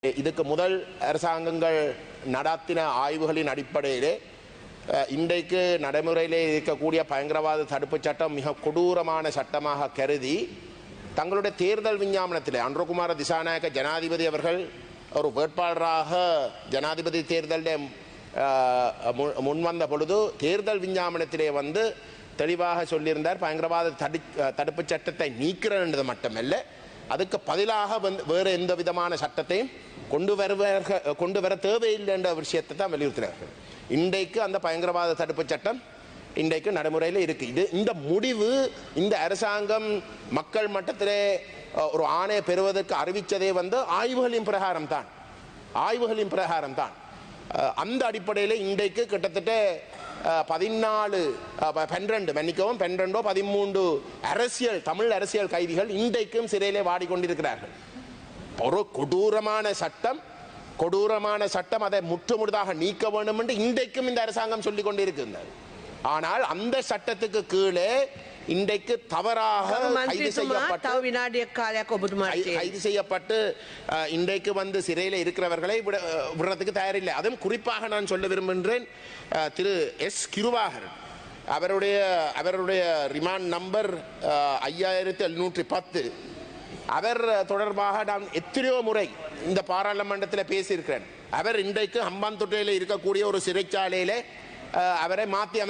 இதுக்கு முதல் அரசாங்கங்கள் நடாத்தின ஆய்வுகளின் அடிப்படையிலே இன்றைக்கு நடைமுறையிலே இருக்கக்கூடிய பயங்கரவாத தடுப்புச் சட்டம் மிக கொடூரமான சட்டமாக கருதி தங்களுடைய தேர்தல் விஞ்ஞாபனத்திலே அன்றுகுமார திசாநாயக்க ஜனாதிபதி அவர்கள் ஒரு வேட்பாளராக ஜனாதிபதி தேர்தலில் முன்வந்த பொழுது தேர்தல் விஞ்ஞாபனத்திலே வந்து தெளிவாக சொல்லியிருந்தார். பயங்கரவாத தடுப்புச் சட்டத்தை நீக்கிறேன் என்பது மட்டுமல்ல, அதுக்கு பதிலாக வேறு எந்த விதமான சட்டத்தையும் கொண்டு வர தேவையில்லை என்ற விஷயத்தை தான் வலியுறுத்தினார்கள். இன்றைக்கு அந்த பயங்கரவாத தடுப்பு சட்டம் இன்றைக்கு நடைமுறையில் இருக்கு. இந்த முடிவு இந்த அரசாங்கம் மக்கள் மட்டத்திலே ஒரு ஆணையை பெறுவதற்கு அறிவித்ததே வந்து ஆய்வுகளின் பிரகாரம் தான். அந்த அடிப்படையில் இன்றைக்கு கிட்டத்தட்ட 13 தமிழ் அரசியல் கைதிகள் இன்றைக்கும் சிறையிலே வாடிக்கொண்டிருக்கிறார்கள். ஒரு கொடூரமான சட்டம் அதை முற்றுமுழுதாக நீக்க வேண்டும் என்று இன்றைக்கும் இந்த அரசாங்கம் சொல்லிக் கொண்டிருக்கின்றது. ஆனால் அந்த சட்டத்துக்கு கீழே இன்றைக்கு தவறாக கைது செய்யப்பட்டு இன்றைக்கு வந்து சிறையில் இருக்கிறவர்களை விடுறதுக்கு தயாரில்லை. அதுவும் குறிப்பாக நான் சொல்ல விரும்புகின்றேன், திரு எஸ் கிருபாகரன் அவருடைய ரிமாண்ட் நம்பர் 5710. அவர் தொடர்பாக நான் எத்தனையோ முறை இந்த பாராளுமன்றத்தில் பேசியிருக்கிறேன். அவர் இன்றைக்கு ஹம்பாந்தோட்டையில் இருக்கக்கூடிய ஒரு சிறைச்சாலையிலே அவரை மாற்றி